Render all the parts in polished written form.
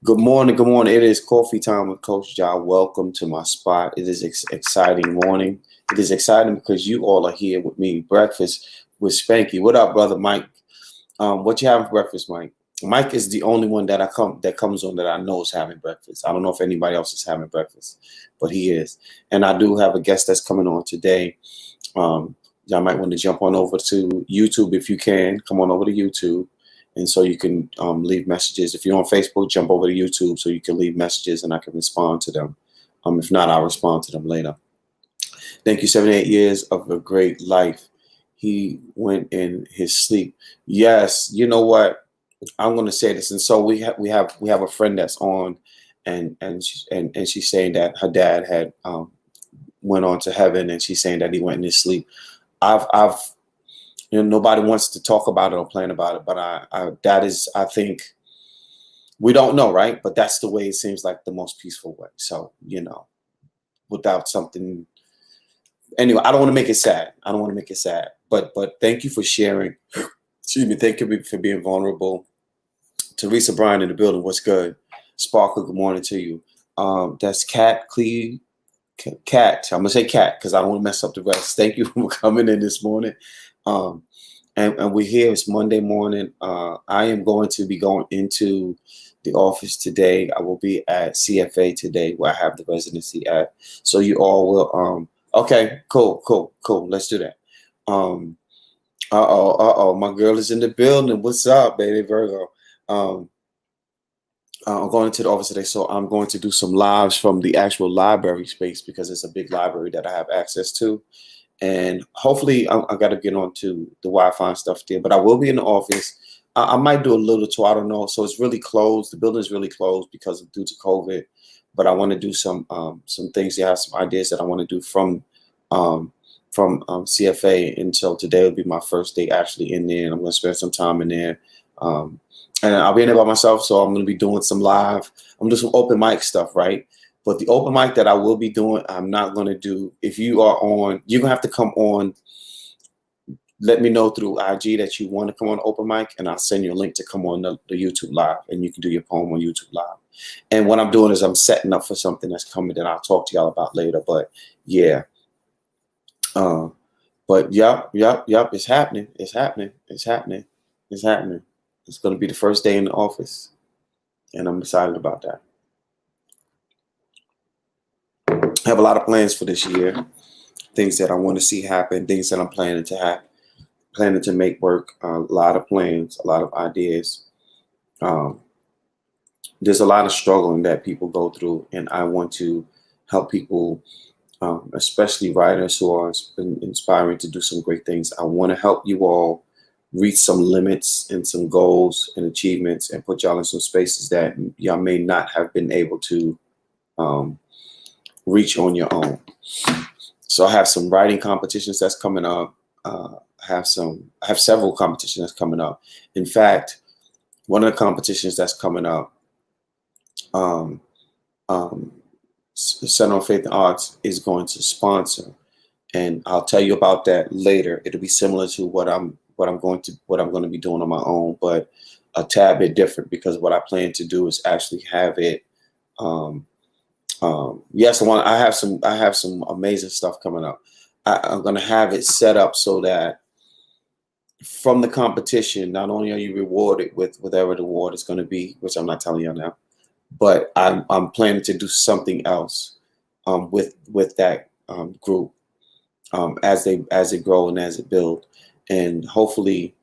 Good morning. Good morning. It is coffee time with Coach Jah. Welcome to my spot. It is exciting morning. It is exciting because you all are here with me. Breakfast with Spanky. What up, brother Mike? What you having for breakfast, Mike? Mike is the only one that comes on that I know is having breakfast. I don't know if anybody else is having breakfast, but he is. And I do have a guest that's coming on today. Y'all might want to jump on over to YouTube if you can. Come on over to YouTube. And so you can leave messages. If you're on Facebook, jump over to YouTube so you can leave messages and I can respond to them. If not, I'll respond to them later. Thank you. 78 years of a great life. He went in his sleep. Yes, you know what? I'm going to say this. And so we have a friend that's on, and she's saying that her dad had went on to heaven, and she's saying that he went in his sleep. I've nobody wants to talk about it or plan about it, but that is, I think, we don't know, right? But that's the way it seems like the most peaceful way. So, without something, anyway, I don't want to make it sad. But thank you for sharing. Excuse me. Thank you for being vulnerable. Teresa Bryan in the building. What's good? Sparkle, good morning to you. That's Cat Cleve. Cat. I'm gonna say Cat because I don't want to mess up the rest. Thank you for coming in this morning. And we're here. It's Monday morning. I am going to be going into the office today. I will be at CFA today, where I have the residency at. So you all will. Okay. Cool. Let's do that. My girl is in the building. What's up, baby Virgo? I'm going into the office today, so I'm going to do some lives from the actual library space because it's a big library that I have access to. And hopefully I got to get on to the Wi-Fi and stuff there, but I will be in the office. I might do a little tour. I don't know. So it's really closed. The building is really closed due to COVID, but I want to do some things. I have some ideas that I want to do from CFA. And so today will be my first day actually in there, and I'm going to spend some time in there. And I'll be in there by myself, so I'm going to be doing some live. I'm going to do some open mic stuff, right? But the open mic that I will be doing, I'm not going to do. If you are on, you're going to have to come on. Let me know through IG that you want to come on open mic, and I'll send you a link to come on the YouTube live, and you can do your poem on YouTube live. And what I'm doing is I'm setting up for something that's coming that I'll talk to y'all about later. But yeah. But yep. It's happening. It's going to be the first day in the office, and I'm excited about that. I have a lot of plans for this year, things that I want to see happen, things that I'm planning to make work, a lot of plans, a lot of ideas. There's a lot of struggling that people go through, and I want to help people, especially writers who are inspiring to do some great things. I want to help you all reach some limits and some goals and achievements and put y'all in some spaces that y'all may not have been able to reach on your own. So I have some writing competitions that's coming up. I have several competitions that's coming up. In fact, one of the competitions that's coming up, Center on Faith and Arts is going to sponsor, and I'll tell you about that later. It'll be similar to what I'm going to be doing on my own, but a tad bit different because what I plan to do is actually have it. Yes, I have some amazing stuff coming up. I'm going to have it set up so that from the competition, not only are you rewarded with whatever the award is going to be, which I'm not telling you now, but I'm planning to do something else with that group as they grow and as it build, and hopefully,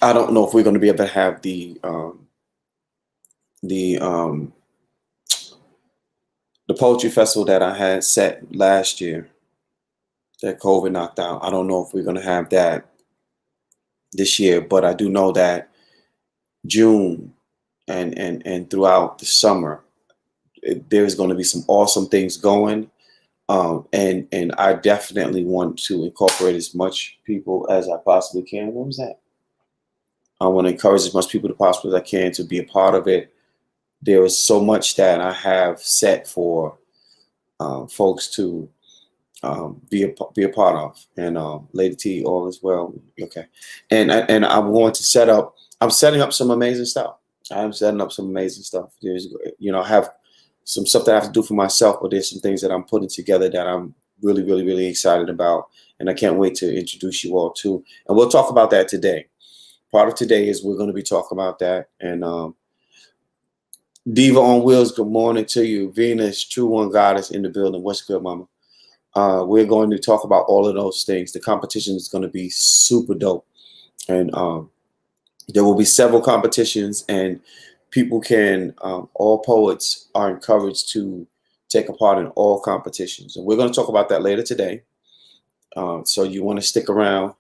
I don't know if we're going to be able to have the poetry festival that I had set last year that COVID knocked out. I don't know if we're going to have that this year, but I do know that June and throughout the summer, there's going to be some awesome things going. And I definitely want to incorporate as much people as I possibly can. What was that? I want to encourage as much people as possible as I can to be a part of it. There is so much that I have set for folks to be a part of, and Lady T all as well. Okay, and I'm going to I'm setting up some amazing stuff. I'm setting up some amazing stuff. There's, I have some stuff that I have to do for myself, but there's some things that I'm putting together that I'm really, really, really excited about, and I can't wait to introduce you all to. And we'll talk about that today. Part of today is we're going to be talking about that. And Diva on Wheels, good morning to you. Venus, True One Goddess in the building. What's good, Mama? We're going to talk about all of those things. The competition is going to be super dope, and there will be several competitions, and people can, all poets are encouraged to take a part in all competitions. And we're going to talk about that later today. So you want to stick around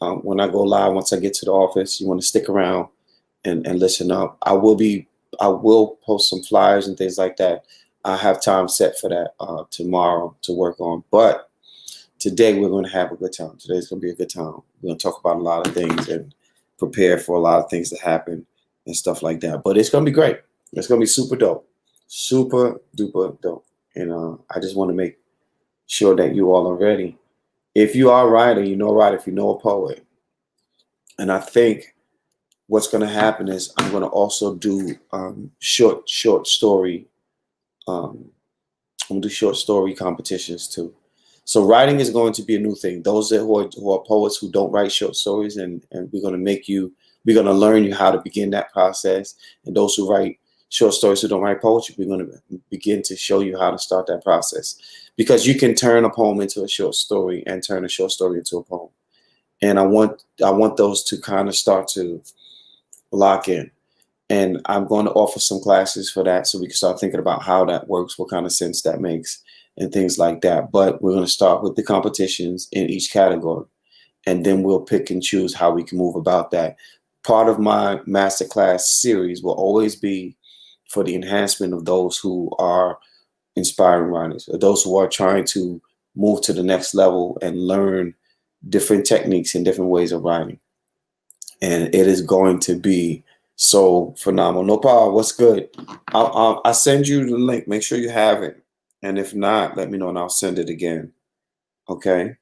when I go live, once I get to the office, you want to stick around and listen up. I will post some flyers and things like that. I have time set for that tomorrow to work on. But today we're going to have a good time. Today's going to be a good time. We're going to talk about a lot of things and prepare for a lot of things to happen and stuff like that. But it's going to be great. It's going to be super dope. Super duper dope. And I just want to make sure that you all are ready. If you are a writer, you know a writer. If you know a poet. And I think what's going to happen is I'm going to also do short story. I'm going to do short story competitions too. So writing is going to be a new thing. Those who are poets who don't write short stories, and we're going to learn you how to begin that process. And those who write short stories who don't write poetry, we're going to begin to show you how to start that process. Because you can turn a poem into a short story and turn a short story into a poem. And I want those to kind of start to lock in. And I'm going to offer some classes for that so we can start thinking about how that works, what kind of sense that makes, and things like that. But we're going to start with the competitions in each category, and then we'll pick and choose how we can move about that. Part of my masterclass series will always be for the enhancement of those who are inspiring writers, or those who are trying to move to the next level and learn different techniques and different ways of writing. And it is going to be so phenomenal. No problem. What's good? I'll send you the link. Make sure you have it. And if not, let me know and I'll send it again. Okay?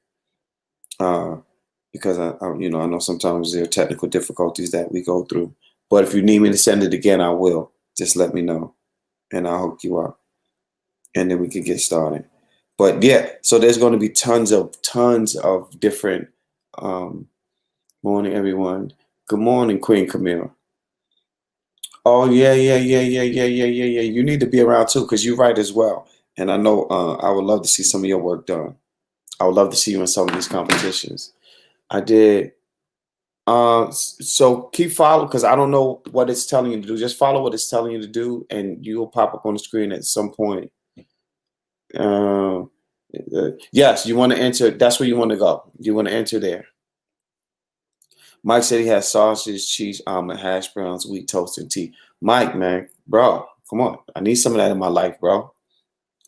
Because I know sometimes there are technical difficulties that we go through. But if you need me to send it again, I will. Just let me know, and I'll hook you up, and then we can get started. But yeah, so there's going to be tons of different. Morning, everyone. Good morning, Queen Camille. Oh yeah. You need to be around too, because you write as well. And I know I would love to see some of your work done. I would love to see you in some of these competitions. I did. So keep following, because I don't know what it's telling you to do. Just follow what it's telling you to do, and you will pop up on the screen at some point. Yes, you want to enter. That's where you want to go. You want to enter there. Mike said he has sausage, cheese, omelet, hash browns, wheat toast, and tea. Mike, man, bro, come on. I need some of that in my life, bro.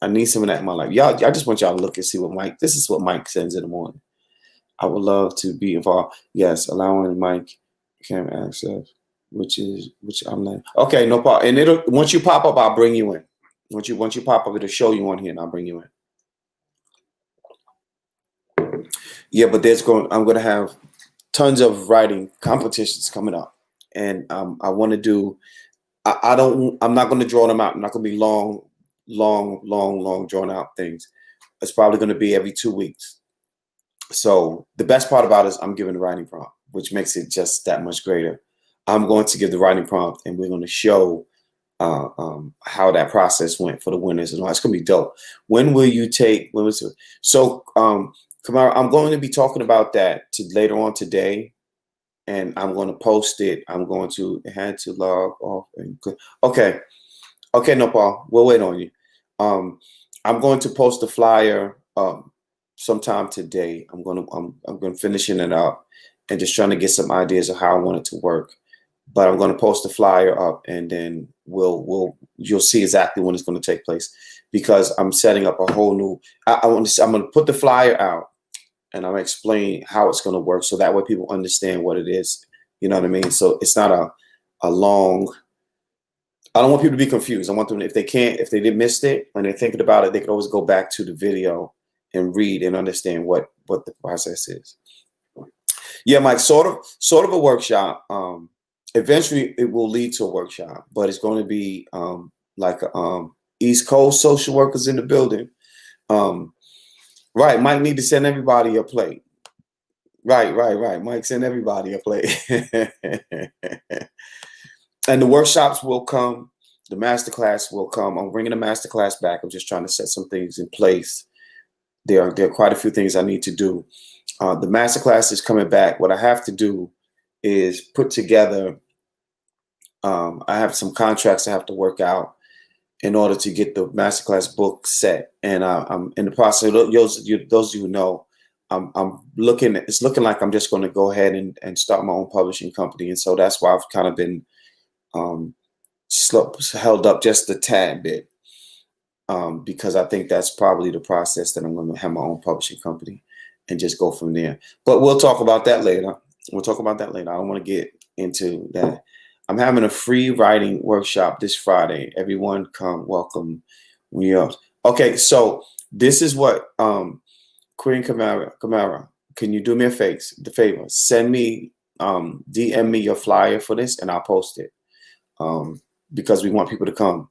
I need some of that in my life. Y'all, I just want y'all to look and see what Mike. This is what Mike sends in the morning. I would love to be involved. Yes, allowing Mike camera access, which I'm like, okay, no problem. And it'll, once you pop up, I'll bring you in. Once you pop up, it'll show you on here, and I'll bring you in. Yeah, but I'm going to have tons of writing competitions coming up, and I want to do. I'm not going to draw them out. I'm not going to be long drawn out things. It's probably going to be every 2 weeks. So the best part about it is I'm giving the writing prompt, which makes it just that much greater. I'm going to give the writing prompt, and we're going to show how that process went for the winners and all. It's going to be dope. When will you take? When was it? So, Kamara, I'm going to be talking about that later on today, and I'm going to post it. I'm going to had to log off and okay, no problem. We'll wait on you. I'm going to post the flyer sometime today. I'm going to finishing it up and just trying to get some ideas of how I want it to work. But I'm going to post the flyer up, and then you'll see exactly when it's going to take place, because I'm setting up a whole new. I'm going to put the flyer out, and I'm going to explain how it's going to work, so that way people understand what it is. You know what I mean? So it's not a long. I don't want people to be confused. I want them, if they didn't miss it and they're thinking about it, they can always go back to the video and read and understand what the process is. Yeah, Mike, sort of a workshop. eventually it will lead to a workshop, but it's going to be like East Coast social workers in the building. Right, Mike need to send everybody a plate. Right. Mike, send everybody a plate. And the workshops will come. The masterclass will come. I'm bringing the masterclass back. I'm just trying to set some things in place. There are quite a few things I need to do. The masterclass is coming back. What I have to do is put together. I have some contracts I have to work out in order to get the masterclass book set, and I'm in the process. Those of you who know, I'm looking. It's looking like I'm just going to go ahead and start my own publishing company, and so that's why I've kind of been held up just a tad bit, because I think that's probably the process that I'm going to have my own publishing company and just go from there. But we'll talk about that later. I don't want to get into that. I'm having a free writing workshop this Friday. Everyone come, welcome. We are okay. So this is what Queen Kamara, can you do me a favor? Send me, DM me your flyer for this, and I'll post it. Because we want people to come.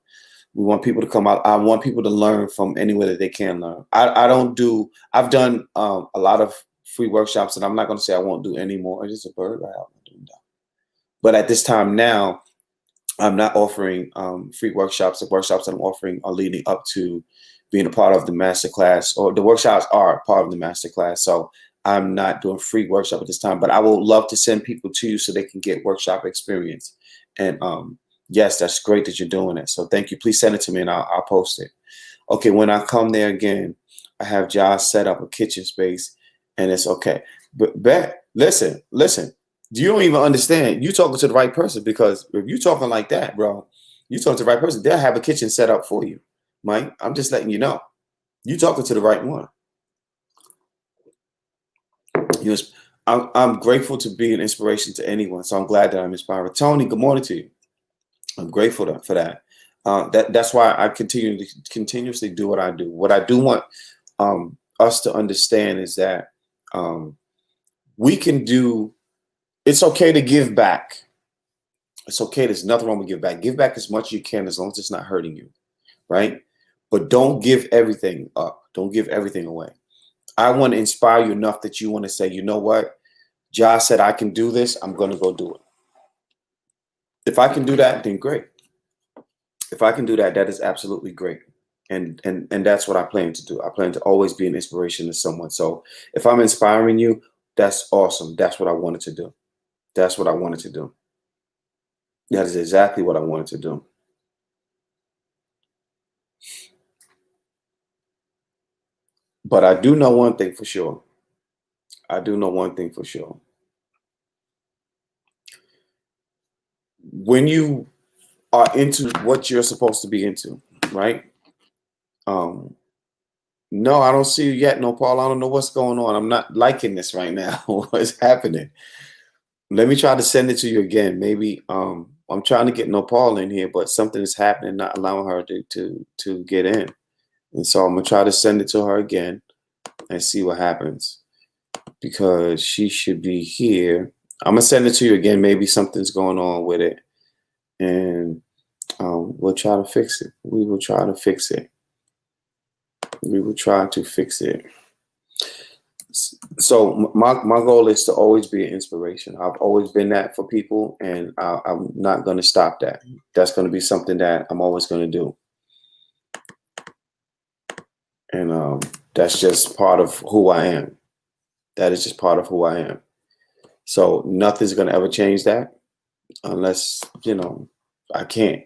We want people to come out. I want people to learn from anywhere that they can learn. I've done a lot of free workshops, and I'm not going to say I won't do any more. It's just a bird right out. But at this time now, I'm not offering free workshops. The workshops that I'm offering are leading up to being a part of the masterclass, or the workshops are part of the masterclass. So I'm not doing free workshop at this time, but I would love to send people to you so they can get workshop experience. And yes, that's great that you're doing it. So thank you. Please send it to me and I'll post it. Okay, when I come there again, I have Josh set up a kitchen space, and it's okay. But listen. You don't even understand. You talking to the right person, because if you talking like that, bro, you talking to the right person. They'll have a kitchen set up for you, Mike. I'm just letting you know. You talking to the right one. I'm grateful to be an inspiration to anyone. So I'm glad that I'm inspired. Tony, good morning to you. I'm grateful for that. That's why I continuously do what I do. What I do want us to understand is that we can do. It's okay to give back. It's okay. There's nothing wrong with give back. Give back as much as you can, as long as it's not hurting you, right? But don't give everything up. Don't give everything away. I want to inspire you enough that you want to say, you know what? Josh said I can do this. I'm going to go do it. If I can do that, then great. If I can do that, that is absolutely great. And that's what I plan to do. I plan to always be an inspiration to someone. So if I'm inspiring you, that's awesome. That's what I wanted to do. That's what I wanted to do. That is exactly what I wanted to do. But I do know one thing for sure. When you are into what you're supposed to be into, right? No, I don't see you yet. No, Paul, I don't know what's going on. I'm not liking this right now. What's happening? Let me try to send it to you again. Maybe I'm trying to get Paul in here, but something is happening, not allowing her to get in. And so I'm gonna try to send it to her again and see what happens, because she should be here. I'm gonna send it to you again. Maybe something's going on with it, and we'll try to fix it. We will try to fix it. So my goal is to always be an inspiration. I've always been that for people, and I'm not going to stop that. That's going to be something that I'm always going to do. And that's just part of who I am. That is just part of who I am. So nothing's going to ever change that, unless, I can't.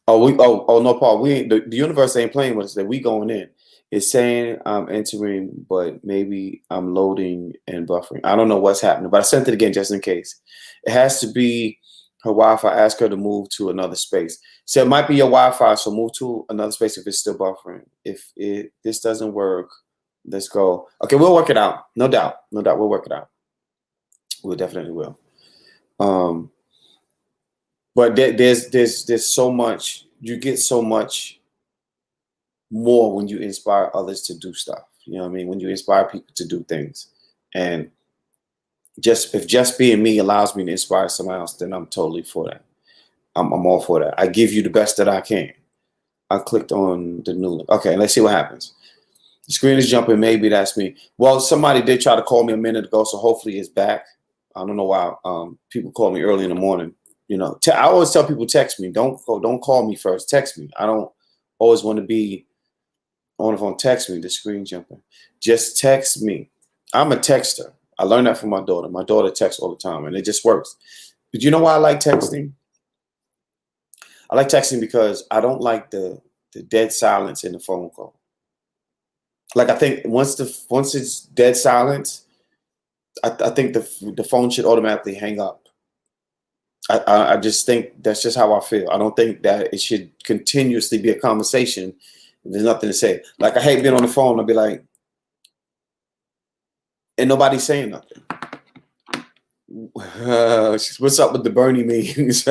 Oh no, Paul, we ain't, the universe ain't playing with us. That we going in. It's saying I'm entering, but maybe I'm loading and buffering. I don't know what's happening, but I sent it again just in case. It has to be her Wi-Fi. Ask her to move to another space. So it might be your Wi-Fi, so move to another space if it's still buffering. If this doesn't work, let's go. Okay, we'll work it out. No doubt. We'll work it out. We definitely will. But there's so much. You get so much more when you inspire others to do stuff. You know what I mean? When you inspire people to do things. And If just being me allows me to inspire someone else, then I'm totally for that. I'm all for that. I give you the best that I can. I clicked on the new link. Okay, let's see what happens. The screen is jumping. Maybe that's me. Well, somebody did try to call me a minute ago, so hopefully it's back. I don't know why people call me early in the morning. You know, I always tell people text me. Don't call me first. Text me. I don't always want to be on the phone. Text me. The screen jumping. Just text me. I'm a texter. I learned that from my daughter. My daughter texts all the time, and it just works. But you know why I like texting? I like texting because I don't like the dead silence in the phone call. Like I think once it's dead silence, I think the phone should automatically hang up. I just think that's just how I feel. I don't think that it should continuously be a conversation if there's nothing to say. Like I hate being on the phone. I'll be like, and nobody's saying nothing. What's up with the Bernie memes?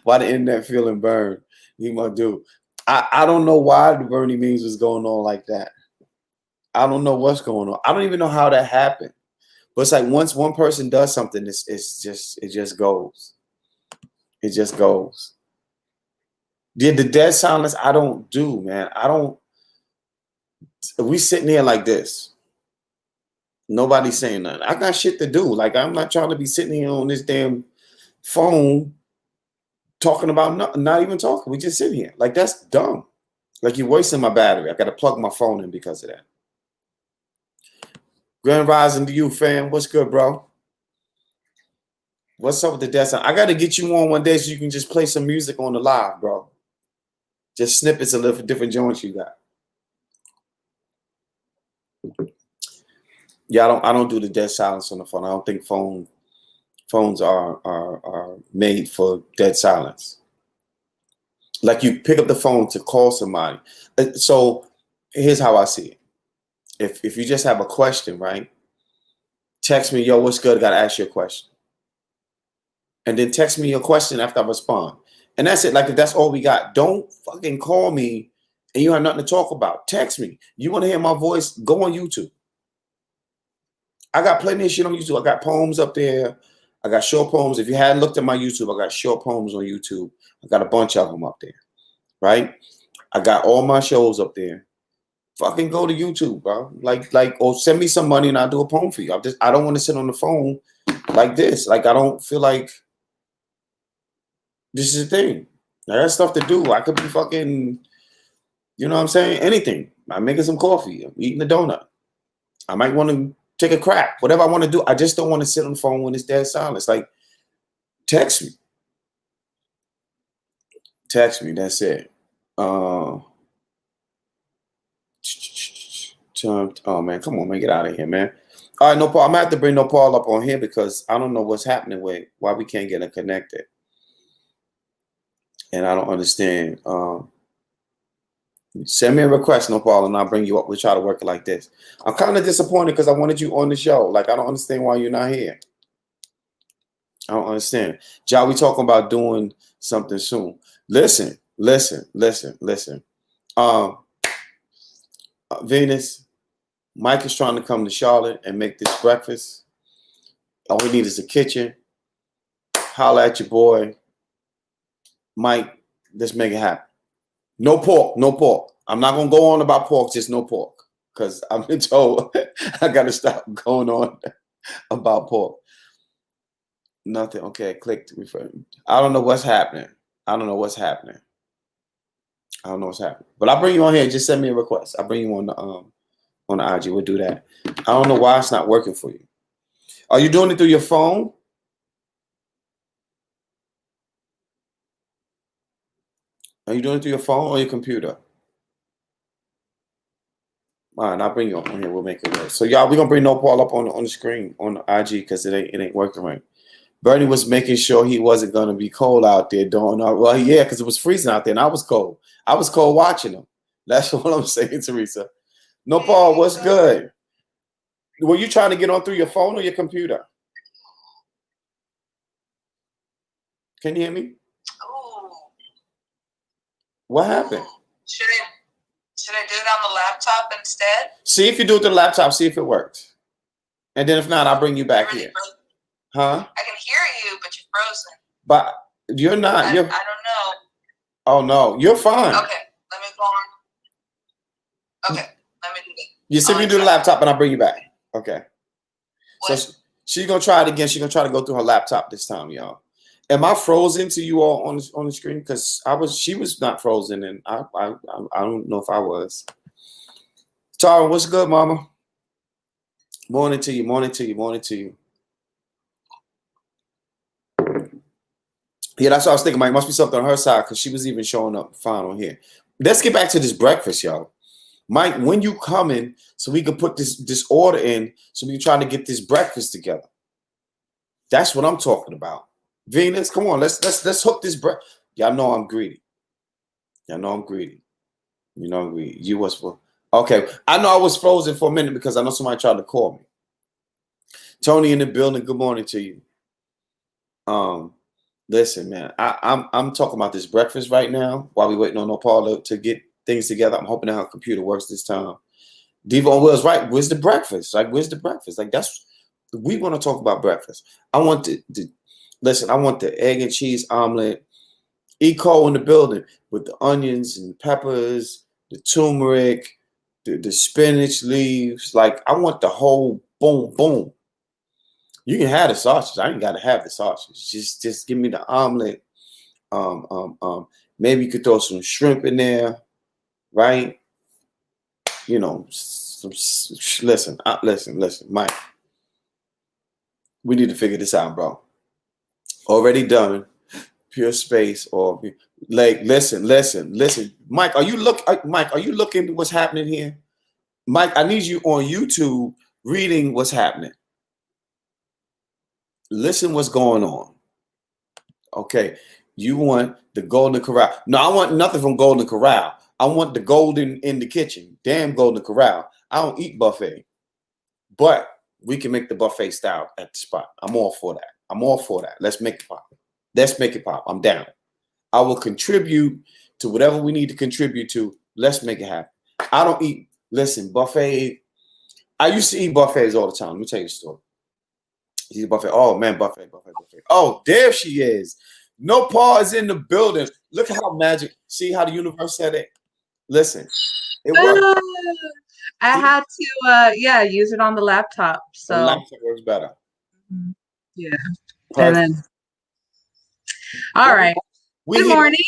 Why the internet feeling burned? You might do. I don't know why the Bernie memes was going on like that. I don't know what's going on. I don't even know how that happened. But it's like once one person does something, it just goes. It just goes. The dead silence I don't do, man. I don't. We sitting here like this. Nobody's saying nothing. I got shit to do. Like I'm not trying to be sitting here on this damn phone talking about not even talking. We just sitting here. Like that's dumb. Like you're wasting my battery. I got to plug my phone in because of that. Grand rising to you, fam. What's good, bro? What's up with the dead silence? I got to get you on one day so you can just play some music on the live, bro. Just snippets of different joints you got. Yeah, I don't do the dead silence on the phone. I don't think phones are made for dead silence. Like you pick up the phone to call somebody. So here's how I see it. If you just have a question, right? Text me, yo, what's good? Gotta ask you a question. And then text me your question after I respond. And that's it. Like if that's all we got, don't fucking call me and you have nothing to talk about. Text me. You want to hear my voice? Go on YouTube. I got plenty of shit on YouTube. I got poems up there. I got short poems. If you hadn't looked at my YouTube, I got short poems on YouTube. I got a bunch of them up there, right? I got all my shows up there. Fucking go to YouTube, bro. Like, or send me some money and I'll do a poem for you. I don't want to sit on the phone like this. Like, I don't feel like this is a thing. I got stuff to do. I could be fucking, you know what I'm saying? Anything. I'm making some coffee. I'm eating a donut. I might want to take a crap. Whatever I want to do. I just don't want to sit on the phone when it's dead silence. Like, text me. Text me. That's it. Oh man, come on, man, get out of here, man. All right, no Paul. I'm gonna have to bring no Paul up on here because I don't know what's happening with why we can't get it connected, and I don't understand. Send me a request, no Paul, and I'll bring you up. We'll try to work it like this. I'm kind of disappointed because I wanted you on the show. Like I don't understand why you're not here. I don't understand. Ja, we talking about doing something soon. Listen. Venus, Mike is trying to come to Charlotte and make this breakfast. All we need is a kitchen. Holla at your boy. Mike, let's make it happen. No pork, no pork. I'm not going to go on about pork, just no pork. Because I've been told I got to stop going on about pork. Nothing. Okay, click to refer. I don't know what's happening. But I'll bring you on here. Just send me a request. I'll bring you on the IG. We'll do that. I don't know why it's not working for you. Are you doing it through your phone? Are you doing it through your phone or your computer? All right, I'll bring you on here. We'll make it work. So y'all, we're gonna bring No Paul up on the screen on the IG because it ain't working right. Bernie was making sure he wasn't gonna be cold out there doing all well, yeah, because it was freezing out there and I was cold. I was cold watching him. That's what I'm saying, Teresa. No Paul, what's good? Were you trying to get on through your phone or your computer? Can you hear me? Ooh. What happened? Should I do it on the laptop instead? See if you do it to the laptop, see if it works. And then if not, I'll bring you back here. Huh? I can hear you, but you're frozen. But you're not. I don't know. Oh no, you're fine. Okay, let me go on. Okay, let me do it. You see me do the laptop, and I'll bring you back. Okay. What? So she's gonna try it again. She's gonna try to go through her laptop this time, y'all. Am I frozen to you all on the screen? Because she was not frozen, and I don't know if I was. Tara, what's good, Mama? Morning to you. Morning to you. Morning to you. Yeah, that's what I was thinking. Mike, must be something on her side because she was even showing up fine on here. Let's get back to this breakfast, y'all. Mike, when you coming so we can put this order in so we can try to get this breakfast together? That's what I'm talking about. Venus, come on, let's hook this breakfast. Y'all know I'm greedy. Y'all know I'm greedy. You know I'm greedy. You was for okay. I know I was frozen for a minute because I know somebody tried to call me. Tony in the building. Good morning to you. Listen, man, I'm talking about this breakfast right now while we waiting on Paula to get things together. I'm hoping that her computer works this time. Devon Will's right. Where's the breakfast? Like, where's the breakfast? Like, we want to talk about breakfast. I want listen, I want the egg and cheese omelet. Eco in the building with the onions and peppers, the turmeric, the spinach leaves. Like, I want the whole boom. You can have the sausage. I ain't got to have the sausage. Just give me the omelet. Maybe you could throw some shrimp in there, right? You know, listen, Mike. We need to figure this out, bro. Already done. Pure space or like listen. Mike, are you looking at what's happening here? Mike, I need you on YouTube reading what's happening. Listen what's going on. Okay. You want the Golden Corral. No, I want nothing from Golden Corral. I want the golden in the kitchen. Damn Golden Corral. I don't eat buffet. But we can make the buffet style at the spot. I'm all for that. Let's make it pop. I'm down. I will contribute to whatever we need to contribute to. Let's make it happen. I don't eat, listen, buffet. I used to eat buffets all the time. Let me tell you a story. Eat buffet. Oh, man, buffet. Oh, there she is. No Paul is in the building. Look at how magic. See how the universe said it? Listen, it worked. I had to, use it on the laptop. So the laptop works better. Yeah. Perfect. And then, all right. Good morning.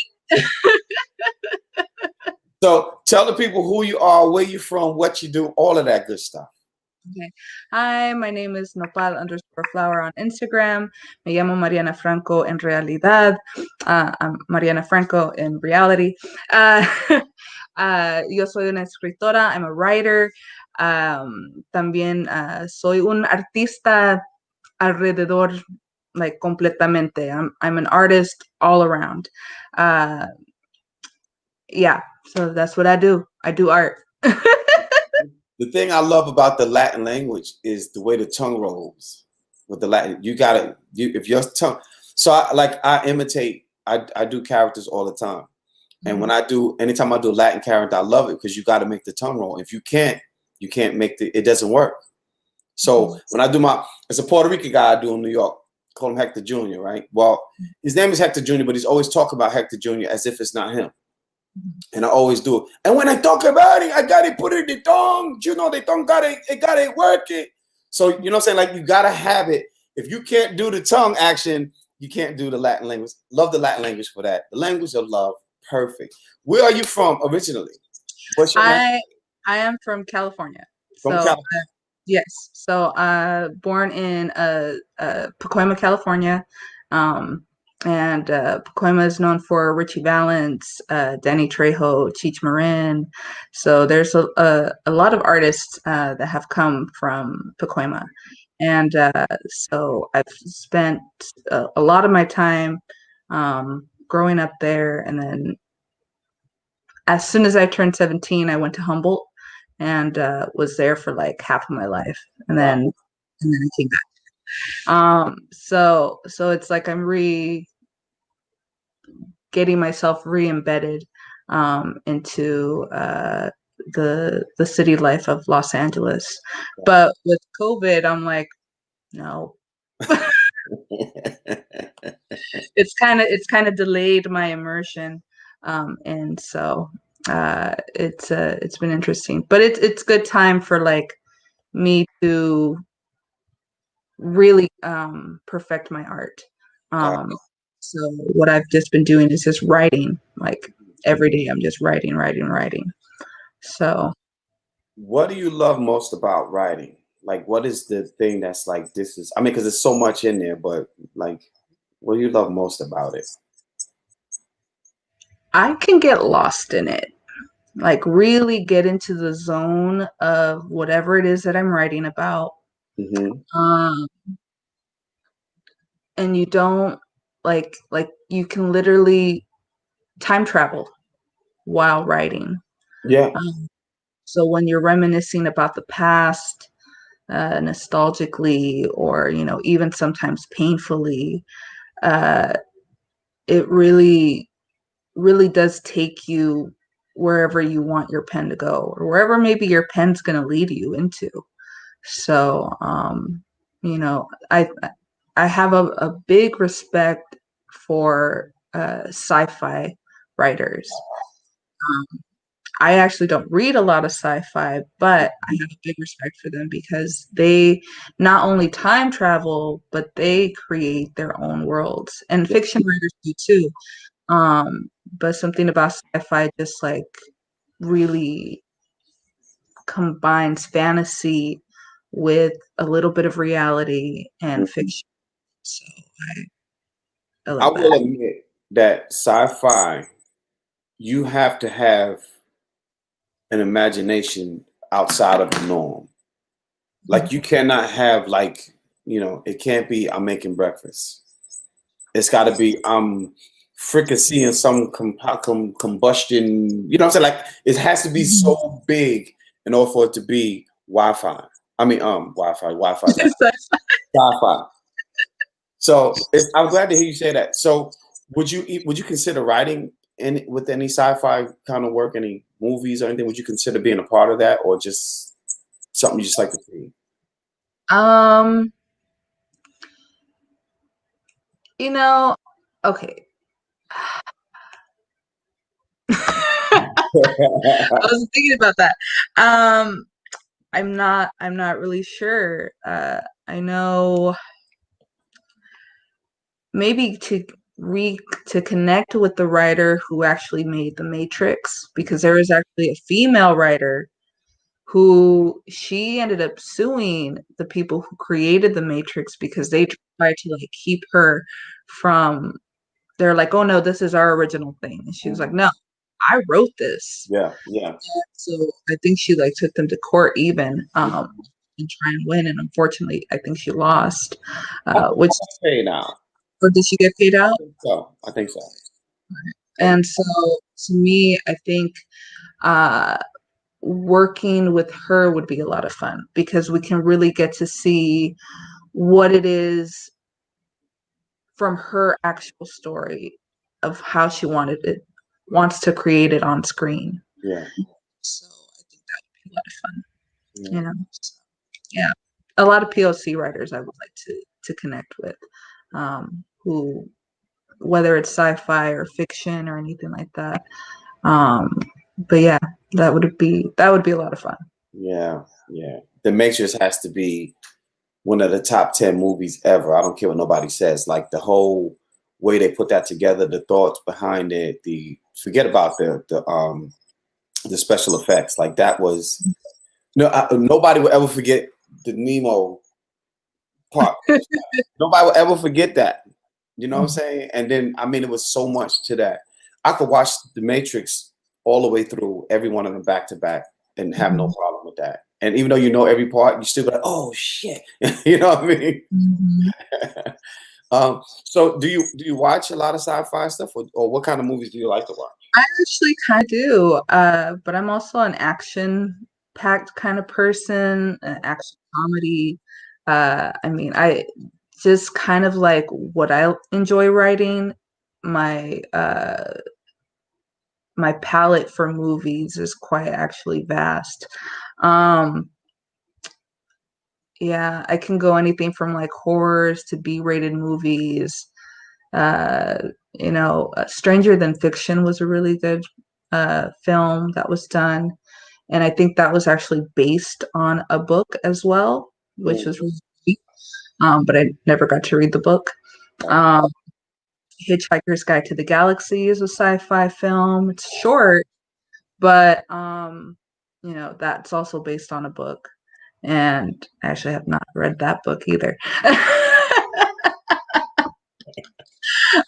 So tell the people who you are, where you're from, what you do, all of that good stuff. Okay. Hi, my name is Nopal_flower on Instagram. Me llamo Mariana Franco en realidad. I'm Mariana Franco in reality. Yo soy una escritora. I'm a writer. También soy un artista alrededor, like completamente. I'm an artist all around. Yeah, so that's what I do. I do art. The thing I love about the Latin language is the way the tongue rolls. With the Latin, if your tongue. So I imitate. I do characters all the time, and anytime I do a Latin character, I love it because you got to make the tongue roll. If you can't make it doesn't work. So when I do it's a Puerto Rican guy I do in New York. Call him Hector Jr., right? Well, his name is Hector Jr., but he's always talking about Hector Jr. as if it's not him. And I always do it. And when I talk about it, I got to put it in the tongue. You know, the tongue got to work it. So, you know what I'm saying? Like, you got to have it. If you can't do the tongue action, you can't do the Latin language. Love the Latin language for that. The language of love. Perfect. Where are you from originally? What's your name? I am from California. California. Yes. So born in Pacoima, California. And Pacoima is known for Richie Valens, Danny Trejo, Cheech Marin. So there's a lot of artists that have come from Pacoima. And so I've spent a lot of my time growing up there. And then as soon as I turned 17, I went to Humboldt and was there for like half of my life. And then I came back. So it's like I'm getting myself re-embedded into the city life of Los Angeles. But with COVID, I'm like, no. It's kind of delayed my immersion, and so it's been interesting. But it's good time for like me to really perfect my art. Got Um, so what I've just been doing is just writing. Like every day, I'm just writing, writing, writing. So What do you love most about writing? Like, what is the thing that's like, this is, I mean, because there's so much in there, but like, what do you love most about it? I can get lost in it. Like really get into the zone of whatever it is that I'm writing about. Hmm. Um, and you don't like you can literally time travel while writing. Yeah. Um, so when you're reminiscing about the past, nostalgically, or even sometimes painfully, uh, it really does take you wherever you want your pen to go, or wherever maybe your pen's going to lead you into. So, you know, I have a big respect for sci-fi writers. Um, I actually don't read a lot of sci-fi, but I have a big respect for them because they not only time travel, but they create their own worlds. And fiction writers do too. But something about sci-fi just like really combines fantasy with a little bit of reality and Mhm. fiction. So I I love that. will admit that sci-fi, you have to have an imagination outside of the norm. Like, you cannot have like, it can't be I'm making breakfast. It's got to be I'm fricasseeing some combustion. You know what I'm saying? Like, it has to be Mhm. so big in order for it to be Wi-Fi. I mean, Wi-Fi. Wi-Fi is like sci-fi. So I'm glad to hear you say that. So would you consider writing with any sci-fi kind of work, any movies or anything? Would you consider being a part of that, or just something you just like to see? um, you know, okay. I was thinking about that. Um, I'm not really sure. I know maybe to connect with the writer who actually made The Matrix, because there is actually a female writer who she ended up suing the people who created The Matrix because they tried to like keep her from, they're like, oh no, this is our original thing. And she was like, Mhm. no, I wrote this. Yeah, yeah. So I think she like took them to court even, and try and win. And unfortunately, I think she lost. I think Which, I got paid now. or did she get paid I out? think so. I think so. And so to me, I think uh, working with her would be a lot of fun because we can really get to see what it is from her actual story of how she wants to create it on screen. Yeah, So I think that would be a lot of fun, yeah. you know. So, yeah, a lot of POC writers I would like to connect with, who, whether it's sci-fi or fiction or anything like that. Um, but yeah, that would be a lot of fun. Yeah, yeah. The Matrix has to be one of the top 10 movies ever. I don't care what nobody says. Like, the whole way they put that together, the thoughts behind it, the forget about the special effects. Like, that was nobody will ever forget the Nemo part. Nobody will ever forget that. You know what I'm saying? And then, I mean, it was so much to that. I could watch The Matrix all the way through, every one of them back to back, and have no Mhm. problem with that. And even though you know every part, you still go like, oh shit. You know what I mean? Mhm. So do you watch a lot of sci-fi stuff, or what kind of movies do you like to watch? I actually kind of do, but I'm also an action-packed kind of person, an action comedy. I mean, I just kind of like what I enjoy writing. My my palette for movies is quite actually vast. Um, yeah, I can go anything from like horrors to B-rated movies. Uh, Stranger Than Fiction was a really good film that was done, and I think that was actually based on a book as well, which was really sweet. But I never got to read the book. Um, Hitchhiker's Guide to the Galaxy is a sci-fi film. It's short, but that's also based on a book. And I actually have not read that book either.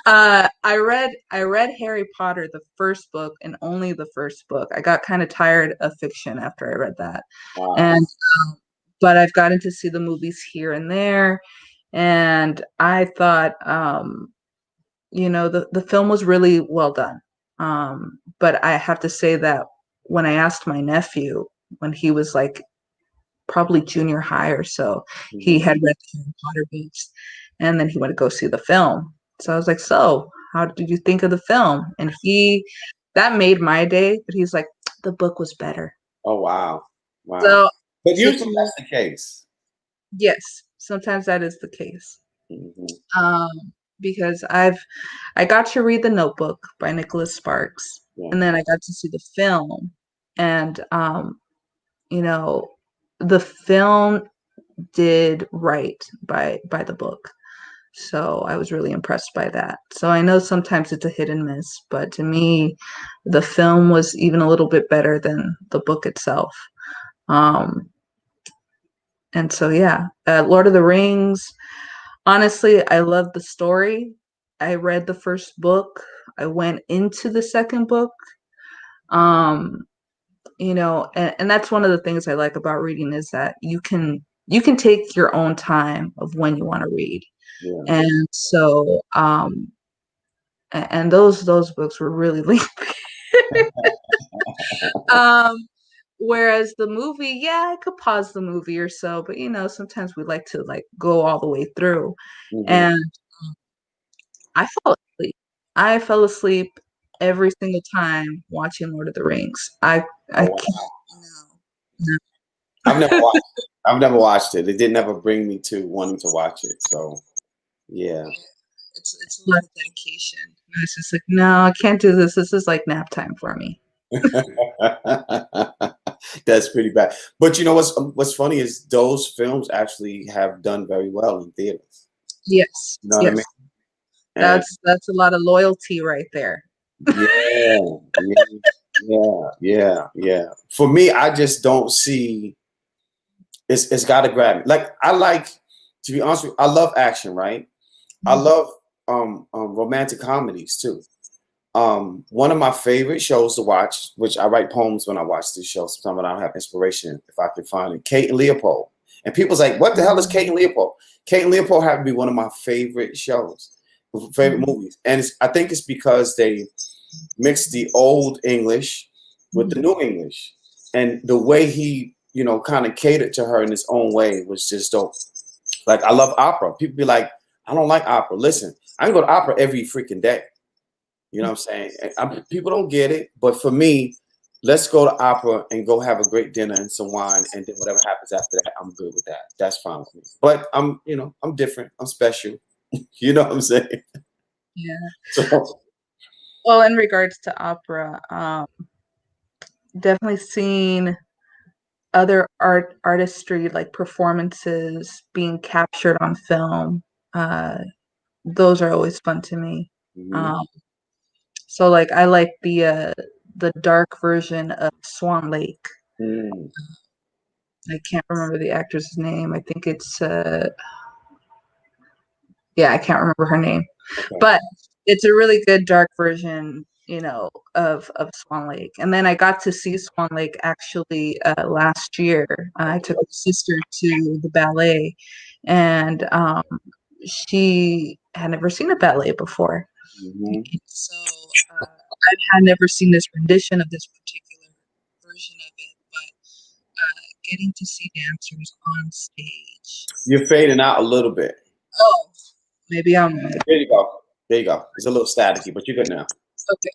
I read Harry Potter, the first book, and only the first book. I got kind of tired of fiction after I read that. Wow. And but I've gotten to see the movies here and there. And I thought the film was really well done. But I have to say that when I asked my nephew when he was like probably junior high or so, he had read the Harry Potter books, and then he went to go see the film. So I was like, "So, how did you think of the film?" And that made my day. But he's like, "The book was better." Oh, wow. Wow. So, But so usually that's the case. yes, sometimes that is the case. Mhm. Um, because I got to read The Notebook by Nicholas Sparks, Yeah. and then I got to see the film, and you know, the film did right by the book. So I was really impressed by that. So I know sometimes it's a hit and miss, but to me, the film was even a little bit better than the book itself. Um, and so yeah, Lord of the Rings. Honestly, I love the story. I read the first book. I went into the second book. Um, and that's one of the things I like about reading is that you can take your own time of when you want to read. Yeah. And so and those books were really lengthy. um Whereas the movie, yeah, I could pause the movie or so, but sometimes we like to like go all the way through. Mhm. And I fell asleep. I fell asleep every single time watching Lord of the Rings. I Oh, can't. wow. No, I've never no. watched it. I've never watched it. It did never bring me to wanting to watch it. So, yeah. It's a lot of dedication. And it's just like, no, I can't do this. This is like nap time for me. That's pretty bad. But you know what's funny is those films actually have done very well in theaters. Yes, You know what I mean? yes. And That's a lot of loyalty right there. yeah, yeah, yeah. For me, I just don't see it's got to grab me. Like I like to be honest with you, I love action, right? I love romantic comedies too. One of my favorite shows to watch, which I write poems when I watch this show. Sometimes when I don't have inspiration, if I can find it, Kate and Leopold. And people's like, "What the hell is Kate and Leopold?" Kate and Leopold have to be one of my favorite shows, favorite movies, and I think it's because they mix the old English with the new English, and the way he, kind of catered to her in his own way was just dope. Like I love opera. People be like, "I don't like opera." Listen, I can go to opera every freaking day. You know what I'm saying? People don't get it, but for me, let's go to opera and go have a great dinner and some wine, and then whatever happens after that, I'm good with that. That's fine with me. But I'm different. I'm special. You know what I'm saying? Yeah. So, Well, in regards to opera, definitely seen other artistry like performances being captured on film. Those are always fun to me. mhm. Um, so like I like the dark version of Swan Lake. Mm, I can't remember the actress name. I think it's yeah, I can't remember her name. okay. But it's a really good dark version, of Swan Lake. And then I got to see Swan Lake actually last year. I took my sister to the ballet, and she had never seen a ballet before. Mhm. So I had never seen this rendition of this particular version of it, but getting to see dancers on stage. You're fading out a little bit. Oh, maybe I'm There you go. There you go. It's a little staticky, but you're good now. okay.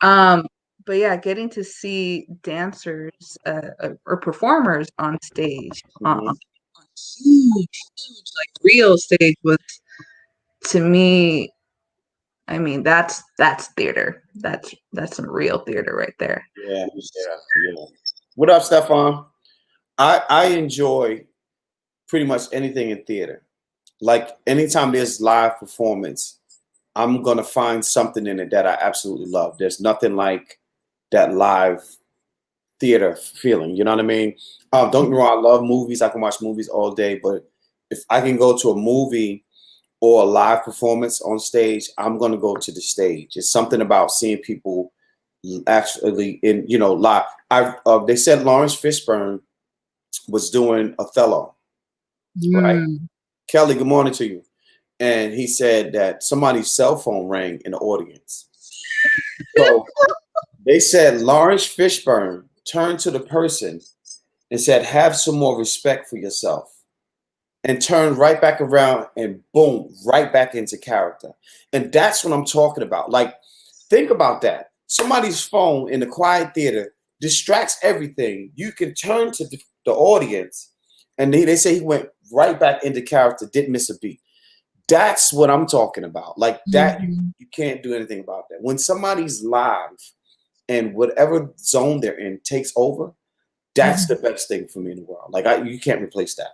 Um, but yeah, getting to see dancers or performers on stage on huge, like real stage was, to me, I mean, that's theater. That's some real theater right there. Yeah, yeah, yeah. What up, Stefan? I enjoy pretty much anything in theater. Like anytime there's live performance, I'm gonna find something in it that I absolutely love. There's nothing like that live theater feeling. You know what I mean? Don't get me wrong. I love movies. I can watch movies all day, but if I can go to a movie or a live performance on stage, I'm gonna go to the stage. It's something about seeing people actually in live. I They said Lawrence Fishburne was doing Othello, right? Mm. Kelly, good morning to you. And he said that somebody's cell phone rang in the audience. So they said Lawrence Fishburne turned to the person and said, "Have some more respect for yourself." And turned right back around and boom, right back into character. And that's what I'm talking about. Like, think about that. Somebody's phone in the quiet theater distracts everything. You can turn to the audience, and they say he went right back into character, didn't miss a beat. That's what I'm talking about. Like that, you can't do anything about that. When somebody's live and whatever zone they're in takes over, that's the best thing for me in the world. Like you can't replace that.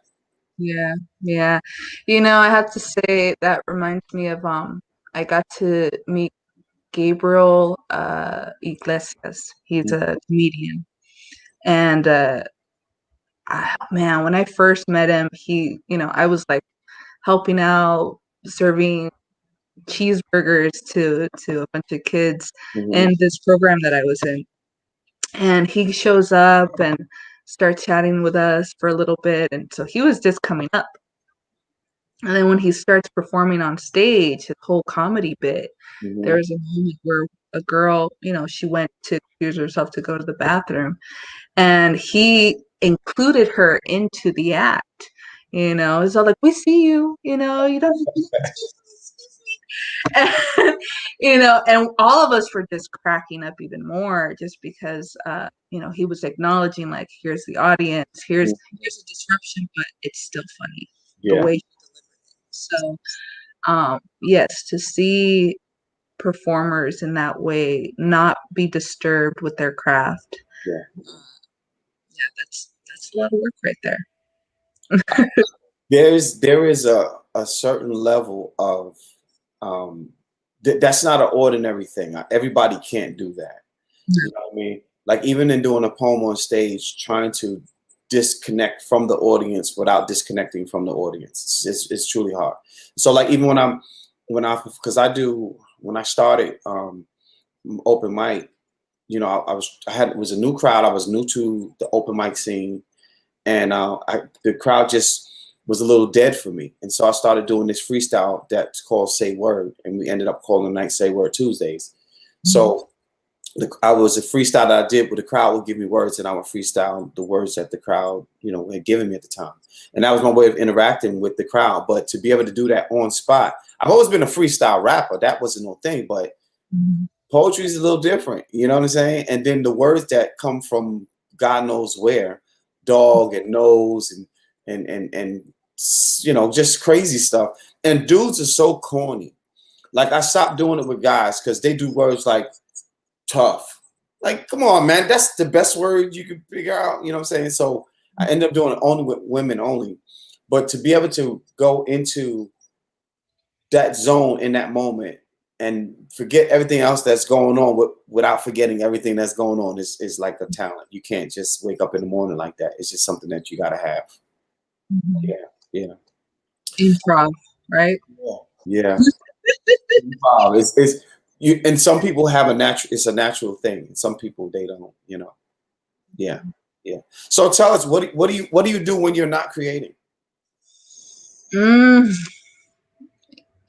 Yeah, yeah. I have to say that reminds me of I got to meet Gabriel Iglesias. He's a comedian. And man, when I first met him, I was like helping out, serving cheeseburgers to a bunch of kids Mm-hmm. in this program that I was in. And he shows up and starts chatting with us for a little bit. And so he was just coming up. And then when he starts performing on stage, his whole comedy bit, there Mm-hmm. was a moment where a girl, she went to excuse herself to go to the bathroom, and he included her into the act. It's all like, we see you, you don't, and, and all of us were just cracking up even more just because, he was acknowledging, like, here's the audience, here's a disruption, but it's still funny the Yeah. way he delivered it. So, yes, to see performers in that way not be disturbed with their craft, Yeah. yeah, that's a lot of work right there. There is a certain level of that's not an ordinary thing. Everybody can't do that. You know what I mean? Like even in doing a poem on stage, trying to disconnect from the audience without disconnecting from the audience. It's truly hard. So like even because when I started open mic, it was a new crowd. I was new to the open mic scene, and the crowd just was a little dead for me. And so I started doing this freestyle that's called Say Word, and we ended up calling the night Say Word Tuesdays. So I was a freestyle that I did where the crowd would give me words and I would freestyle the words that the crowd, had given me at the time. And that was my way of interacting with the crowd. But to be able to do that on spot, I've always been a freestyle rapper. That wasn't no thing, but poetry is a little different. You know what I'm saying? And then the words that come from God knows where, dog and nose and just crazy stuff. And dudes are so corny. Like I stopped doing it with guys because they do words like tough. Like, come on, man. That's the best word you can figure out. You know what I'm saying? So I end up doing it only with women only. But to be able to go into that zone in that moment and forget everything else that's going on without forgetting everything that's going on is like a talent. You can't just wake up in the morning like that. It's just something that you got to have. Yeah. Yeah. Improv, right? Yeah. Wow. It's you, and some people have it's a natural thing. And some people they don't. Yeah. Yeah. So tell us what do you do when you're not creating? Mm,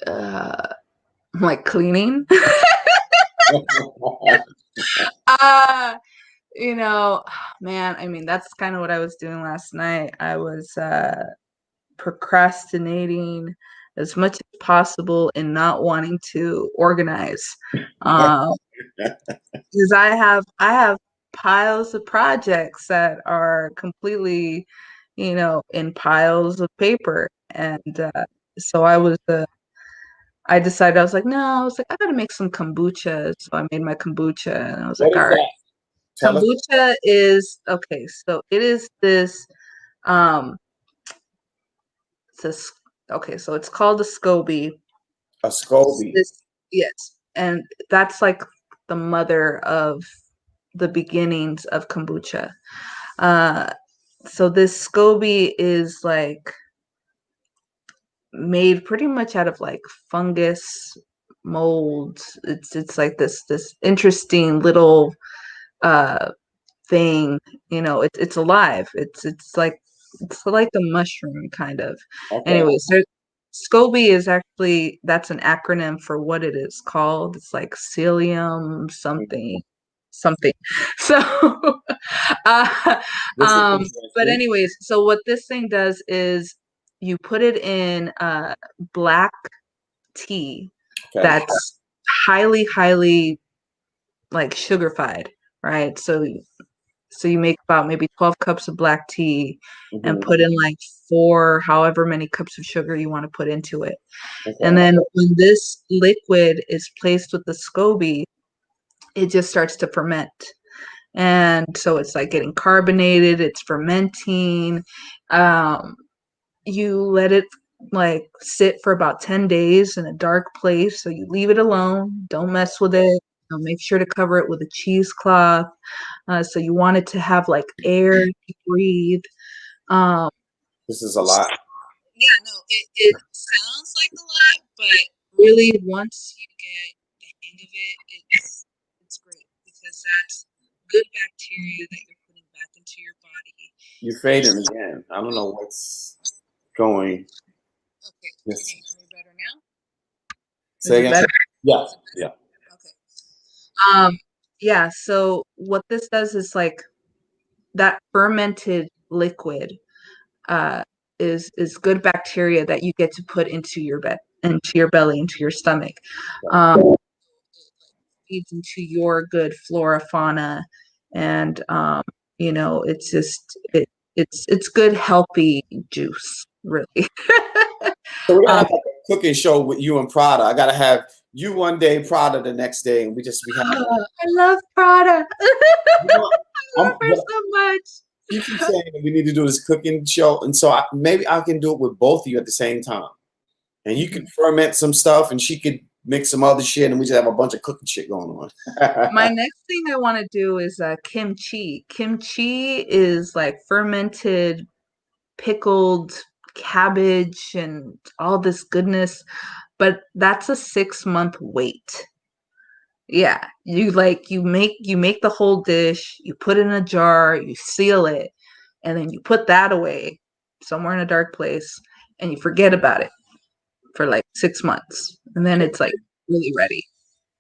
uh, like cleaning. uh, man, I mean, that's kind of what I was doing last night. I was procrastinating as much as possible and not wanting to organize. because I have piles of projects that are completely, in piles of paper, and so I decided I was like, no, I was like, I gotta make some kombucha, so I made my kombucha, and I was What like, is all right, that? Tell us. kombucha is okay. So it is this, um, it's this, okay, so it's called a SCOBY. A It's SCOBY. this, yes, and that's like the mother of the beginnings of kombucha. Uh, so this SCOBY is like made pretty much out of like fungus molds. It's like this interesting little uh thing. It's alive. It's like a mushroom kind of. Okay. Anyways, SCOBY is actually, that's an acronym for what it is called. It's like psyllium something something. So uh, This is but interesting. anyways, so what this thing does is you put it in black tea Okay. that's highly, highly like sugarified, right? So you make about maybe 12 cups of black tea and Hmm. put in like four, however many cups of sugar you want to put into it. And Okay. then when this liquid is placed with the SCOBY, it just starts to ferment. And so it's like getting carbonated, it's fermenting. Um, you let it like sit for about 10 days in a dark place. So you leave it alone, don't mess with it. Make sure to cover it with a cheesecloth. So you want it to have like air to breathe. Um, This is a lot. yeah, no, it sounds like a lot, but really, once you get the hang of it, it's great because that's good bacteria that you're putting back into your body. You're And fading again. I don't know what's going. okay, can Yes. you hear me better now? Is Say it again. better? Yeah. Yeah. Okay. Um, yeah, so what this does is like that fermented liquid uh is good bacteria that you get to put into your belly, into your stomach. It feeds into your good flora, fauna, and it's just it's good healthy juice, really. So we gotta um, have like a cooking show with you and Prada. I gotta have you one day, Prada the next day, and we have. I love Prada. You know, I love her but so much. she keeps saying that we need to do this cooking show, and so maybe I can do it with both of you at the same time. And you could ferment some stuff, and she could mix some other shit, and we just have a bunch of cooking shit going on. My next thing I want to do is kimchi. Kimchi is like fermented, pickled cabbage and all this goodness, but that's a 6-month wait. Yeah, you make the whole dish, you put it in a jar, you seal it, and then you put that away somewhere in a dark place, and you forget about it for like 6 months, and then it's like really ready.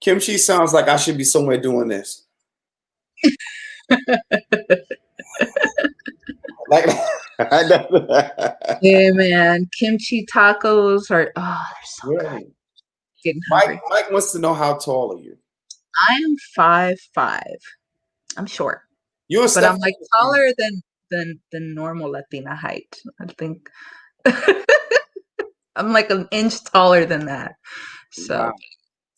Kimchi sounds like I should be somewhere doing this. Like, Yeah, man, kimchi tacos they're so good. really? Getting Mike, hungry. Mike wants to know how tall are you? I am 5'5". I'm short, You and but Steph. I'm like taller than normal Latina height. I think I'm like an inch taller than that. So Wow.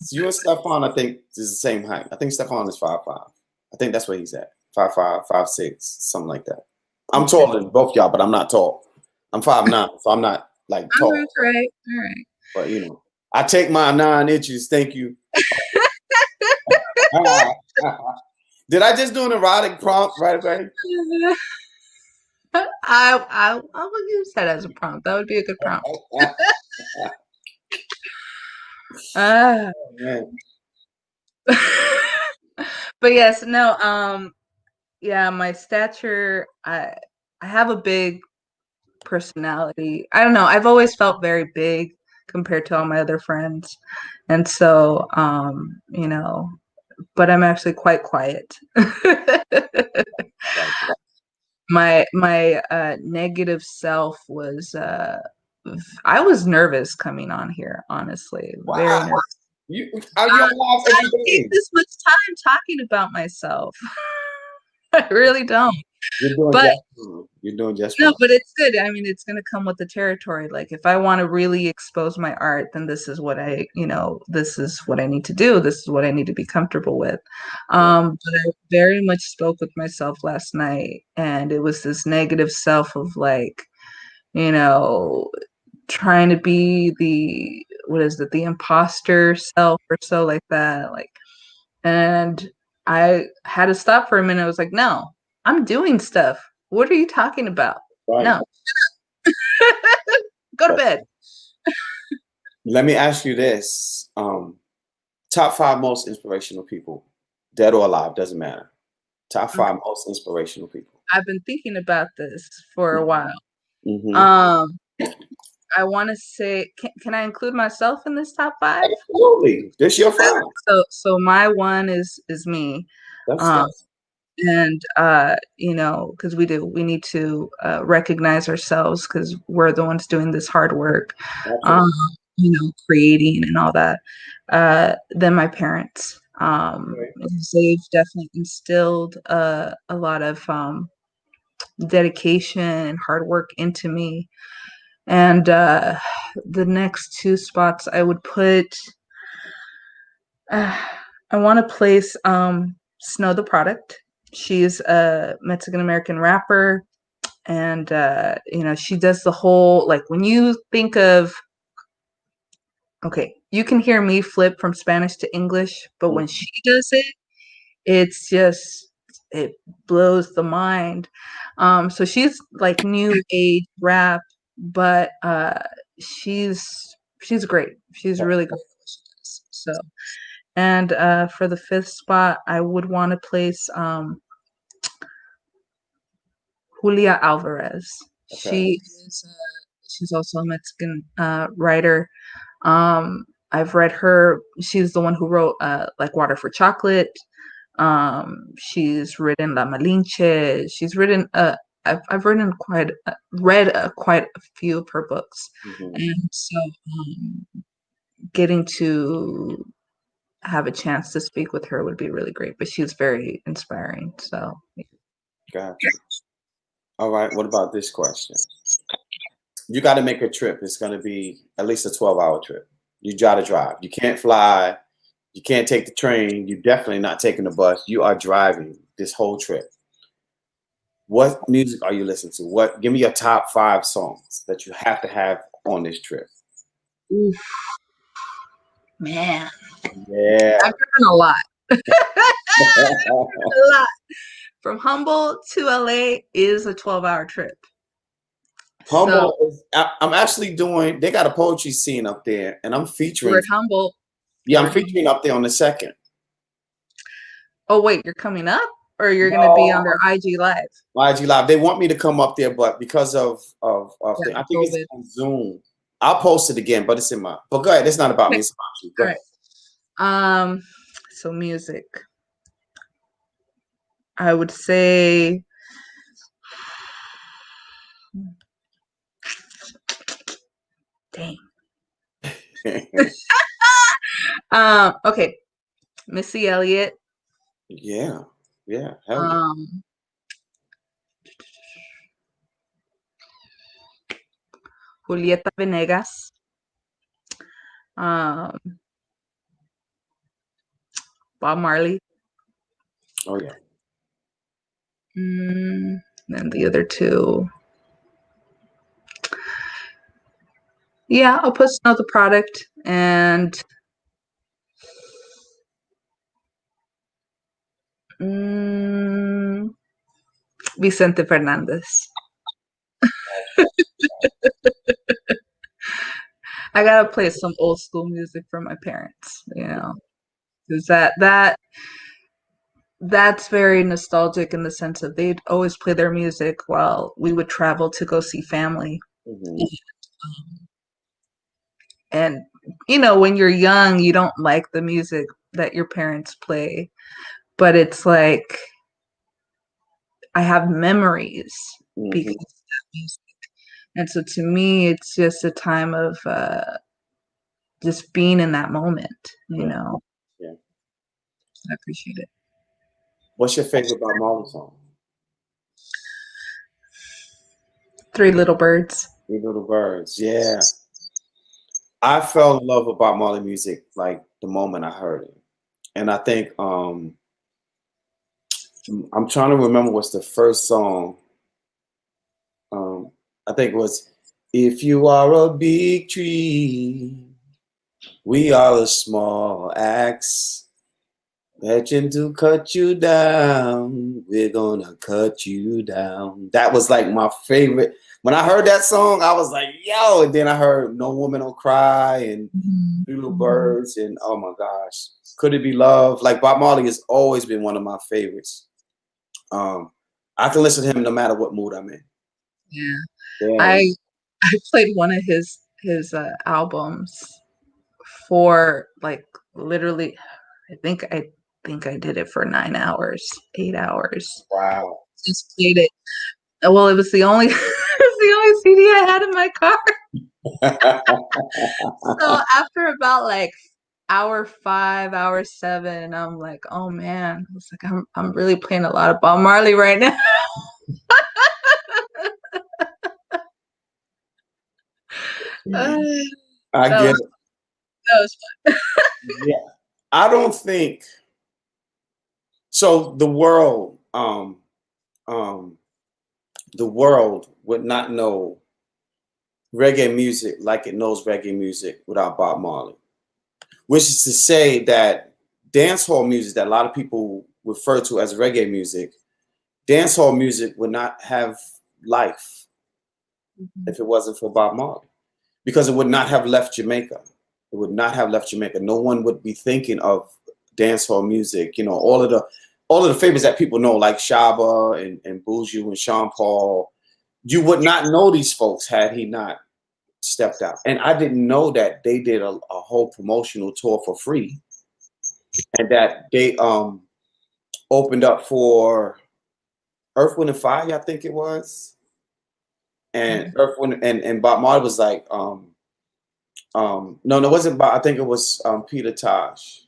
So you and Stefan, I think, is the same height. I think Stefan is 5'5". I think that's where he's at. 5'5", 5'6", something like that. I'm okay. taller than both y'all, but I'm not tall. I'm 5'9", so I'm not like Oh, tall. that's right. All right. But I take my 9 inches. Thank you. Did I just do an erotic prompt right away? I would use that as a prompt. That would be a good prompt. Uh, Man. but yes, no, yeah, my stature, I have a big personality. I don't know. I've always felt very big compared to all my other friends. And so, but I'm actually quite quiet. My negative self was I was nervous coming on here, honestly. Very Wow. nervous. You are you on live I every don't take day? this much time talking about myself. I really don't. You're doing But just fine. You're doing just no, fine. but it's good. I mean, it's going to come with the territory. Like if I want to really expose my art, then this is what this is what I need to do. This is what I need to be comfortable with. Yeah. But I very much spoke with myself last night, and it was this negative self of like, you know, trying to be the what is it, the imposter self or so like that. Like, and I had to stop for a minute. I was like, no, I'm doing stuff. What are you talking about? Right. No. Go to But bed. let me ask you this. Top five most inspirational people, dead or alive, doesn't matter. Top Okay. five most inspirational people. I've been thinking about this for a while. Mm-hmm. Um, I want to say, can I include myself in this top five? Absolutely. This your five. So my one is me. That's Um, that's and because we need to recognize ourselves because we're the ones doing this hard work, um, absolutely. creating and all that. Then my parents, Right. they've definitely instilled a lot of dedication and hard work into me. And the next two spots I would put, I want to place Snow the Product. She's a Mexican American rapper, and she does the whole, like, when you think of, okay, you can hear me flip from Spanish to English, but when she does it, it's just, it blows the mind. So she's like new age rap, but she's great. She's really good at what she does. So, and for the fifth spot, I would want to place Julia Alvarez. Okay. She's also a Mexican writer. I've read her. She's the one who wrote like Water for Chocolate. She's written La Malinche. She's written I've written read quite a few of her books, Mm-hmm. and so getting to have a chance to speak with her would be really great. But she's very inspiring. So Gotcha. All right. What about this question? You got to make a trip. It's going to be at least a 12-hour trip. You got to drive. You can't fly. You can't take the train. You're definitely not taking the bus. You are driving this whole trip. What music are you listening to? Give me your top five songs that you have to have on this trip. oof, man, Yeah. I've driven a lot. A lot. From Humboldt to LA is a 12-hour trip. So Humble is, I'm actually doing, they got a poetry scene up there, and I'm we're featuring, at Humboldt. yeah, I'm featuring up there on the second. Oh wait, you're coming up, or you're gonna be on No, their IG live? IG Live. They want me to come up there, but because of Yeah, thing, I think it's COVID. on Zoom. I'll post it again, but it's in my. But go ahead. It's not about me. Okay. It's about you. Go All ahead. right. So music. I would say dang. Okay. Missy Elliott. Yeah, yeah, hell yeah. Um Julieta Venegas. Um Bob Marley. Oh yeah. Then the other two. Yeah, I'll put Snow the Product and mm, Vicente Fernandez. I gotta play some old school music from my parents, because that's very nostalgic in the sense of they'd always play their music while we would travel to go see family. Hmm. And when you're young, you don't like the music that your parents play, but it's like I have memories because Hmm. of that music. And so to me, it's just a time of just being in that moment, you Yeah. know. Yeah. I appreciate it. What's your favorite Bob Marley song? Three Little Birds. Three Little Birds. Yeah. I fell in love with Bob Marley music like the moment I heard it. And I think I'm trying to remember what's the first song. I think it was If You Are a Big Tree, We Are a Small Axe. Legend to cut you down. We're gonna cut you down. That was like my favorite. When I heard that song, I was like, yo. And then I heard No Woman Don't Cry and Mm-hmm. Three Little Mm-hmm. Birds. And oh my gosh. Could It Be Love? Like Bob Marley has always been one of my favorites. I can listen to him no matter what mood I'm in. Yeah. Yeah. I played one of his albums for like literally I think I did it for 9 hours, 8 hours. Wow. Just played it. Well, it was the only it was the only CD I had in my car. So after about like hour 5, hour 7, I'm like, oh man, I was like, I'm really playing a lot of Bob Marley right now. Uh, I that get was it. that was fun. Yeah. I don't think so. Um, the world would not know reggae music like it knows reggae music without Bob Marley. Which is to say that dancehall music that a lot of people refer to as reggae music, dancehall music would not have life if it wasn't for Bob Marley. Because it would not have left Jamaica. It would not have left Jamaica. No one would be thinking of dancehall music. You know, all of the favorites that people know, like Shaba and Buju and Sean Paul. You would not know these folks had he not stepped out. And I didn't know that they did a whole promotional tour for free, and that they opened up for Earth, Wind and Fire, I think it was. And Earth, Wind and Bob Marley was like, no, it wasn't Bob. I think it was Peter Tosh.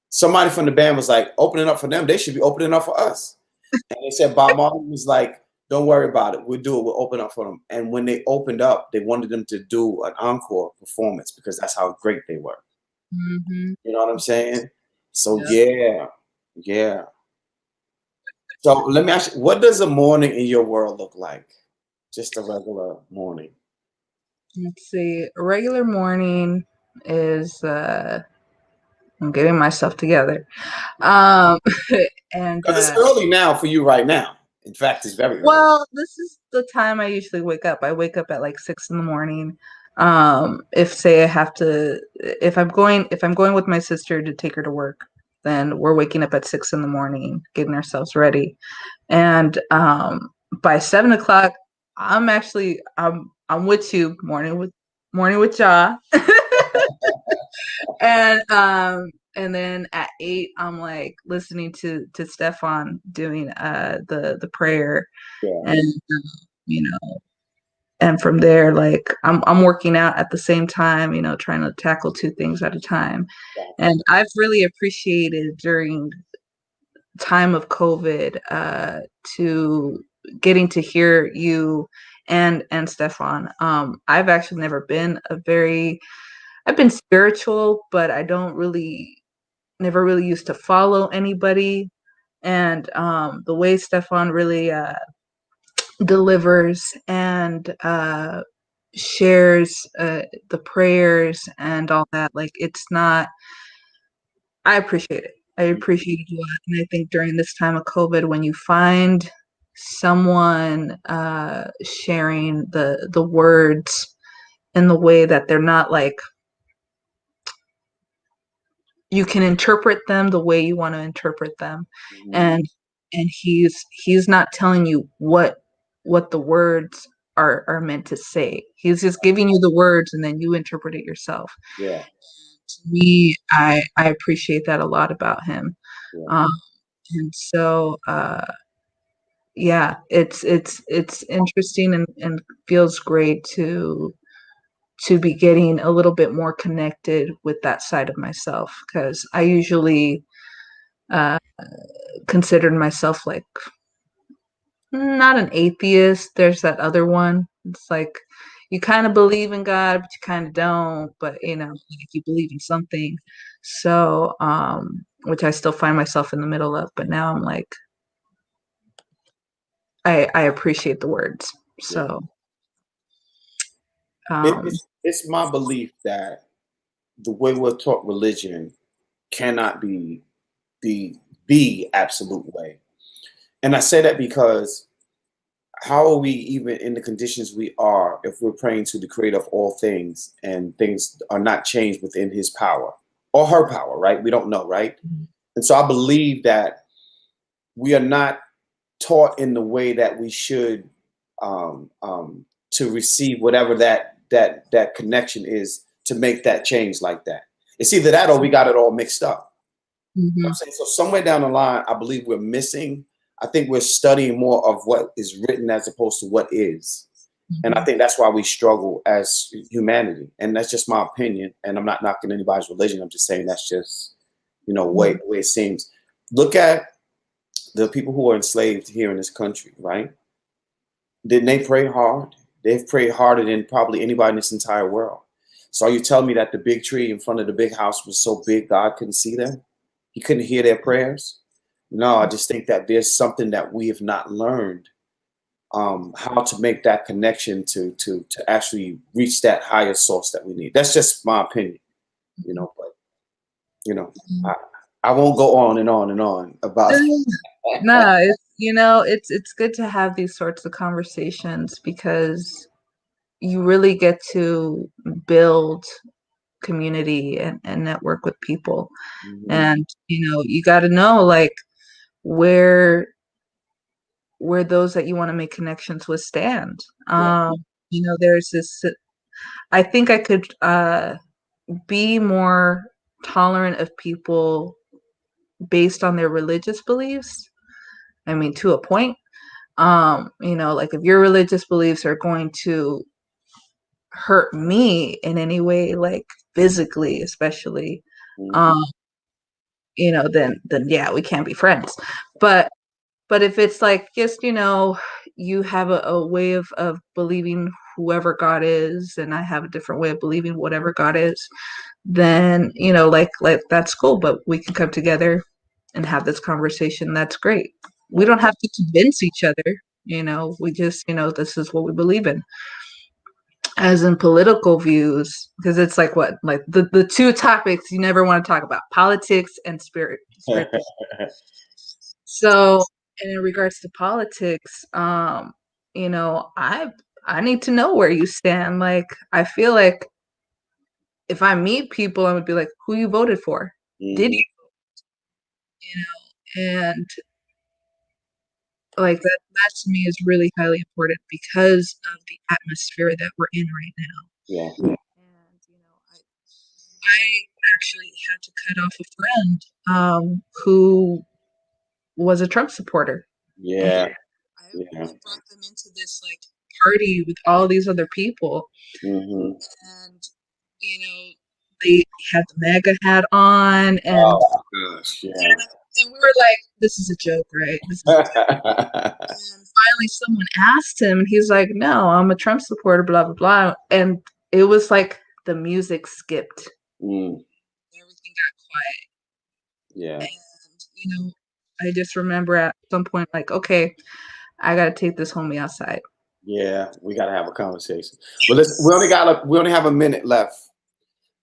Somebody from the band was like, opening up for them. They should be opening up for us. And they said Bob Marley was like, don't worry about it. We'll do it. We'll open up for them. And when they opened up, they wanted them to do an encore performance because that's how great they were. Mm-hmm. You know what I'm saying? So Yep. yeah. So let me ask you, what does a morning in your world look like? Just a regular morning. Let's see. A regular morning is I'm getting myself together. Um and Because it's early now for you right now. In fact, it's very early. well, this is the time I usually wake up. I wake up at like 6 in the morning. If say I have to if I'm going with my sister to take her to work, then we're waking up at 6 in the morning, getting ourselves ready. And by 7 o'clock, I'm with you, morning with Jah. And then at 8 I'm like listening to Stefan doing the prayer. Yeah. And you know, and from there, like I'm working out at the same time, trying to tackle two things at a time. And I've really appreciated during time of COVID to getting to hear you and Stefan. I've actually I've been spiritual, but I don't really never really used to follow anybody. And the way Stefan really delivers and shares the prayers and all that, like it's not. I appreciate it. I appreciate it a lot, and I think during this time of COVID, when you find someone sharing the words in the way that they're not like you can interpret them the way you want to interpret them, Mhm. and he's not telling you what the words are meant to say. He's just giving you the words and then you interpret it yourself. Yeah. To me, I appreciate that a lot about him. Yeah. um and so yeah, it's interesting and feels great to to be getting a little bit more connected with that side of myself, because I usually uh, considered myself like not an atheist. There's that other one. It's like you kind of believe in God, but you kind of don't. But like you believe in something. So, which I still find myself in the middle of. But now I'm like, I appreciate the words. Yeah. So, It's my belief that the way we're taught religion cannot be the absolute way. And I say that because how are we even in the conditions we are if we're praying to the creator of all things and things are not changed within his power or her power, right? We don't know, right? And so I believe that we are not taught in the way that we should to receive whatever that connection is to make that change like that. It's either that or we got it all mixed up. You know what I'm saying? So somewhere down the line, I believe we're missing. I think we're studying more of what is written as opposed to what is. And I think that's why we struggle as humanity. And that's just my opinion. And I'm not knocking anybody's religion. I'm just saying that's just, the way it seems. Look at the people who are enslaved here in this country, right? Didn't they pray hard? They've prayed harder than probably anybody in this entire world. So are you telling me that the big tree in front of the big house was so big God couldn't see them? He couldn't hear their prayers? No, I just think that there's something that we have not learned how to make that connection to actually reach that higher source that we need. That's just my opinion, but I won't go on and on and on about no, it's good to have these sorts of conversations because you really get to build community and network with people. And you got to know like where those that you want to make connections with stand. There's this, I think I could be more tolerant of people based on their religious beliefs. I mean, to a point. Like if your religious beliefs are going to hurt me in any way, like physically, especially, then yeah, we can't be friends. But if it's like just, you have a way of believing whoever God is, and I have a different way of believing whatever God is, then, like that's cool, but we can come together and have this conversation. That's great. We don't have to convince each other, we just, this is what we believe in. As in political views, because it's like what, like the two topics you never want to talk about, politics and spirit. So, and in regards to politics, I need to know where you stand. Like, I feel like if I meet people, I'm gonna be like, who you voted for? Did you? And like that to me is really highly important because of the atmosphere that we're in right now. Yeah. And I actually had to cut off a friend who was a Trump supporter. Yeah. I brought them into this like party with all these other people, and they had the MAGA hat on, and oh gosh, yeah. And we were like, "This is a joke, right?" And finally, someone asked him, and he's like, "No, I'm a Trump supporter." Blah blah blah, and it was like the music skipped. Everything got quiet. Yeah. And I just remember at some point, like, okay, I gotta take this homie outside. Yeah, we gotta have a conversation. But listen, we only have a minute left.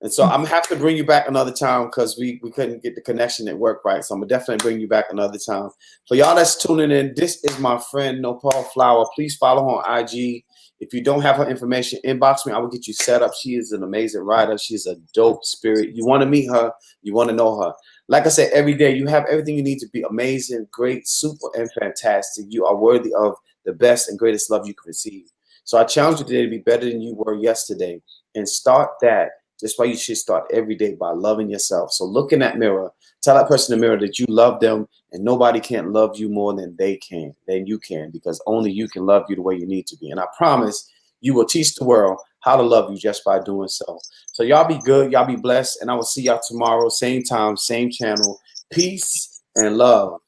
And so I'm gonna have to bring you back another time because we couldn't get the connection at work right. So I'm gonna definitely bring you back another time. For y'all that's tuning in, this is my friend Nopal Flower. Please follow her on IG. If you don't have her information, inbox me. I will get you set up. She is an amazing writer. She's a dope spirit. You want to meet her. You want to know her. Like I said, every day you have everything you need to be amazing, great, super, and fantastic. You are worthy of the best and greatest love you can receive. So I challenge you today to be better than you were yesterday and start that. That's why you should start every day by loving yourself. So look in that mirror, tell that person in the mirror that you love them, and nobody can love you more than you can, because only you can love you the way you need to be. And I promise you will teach the world how to love you just by doing so. So y'all be good. Y'all be blessed. And I will see y'all tomorrow. Same time, same channel. Peace and love.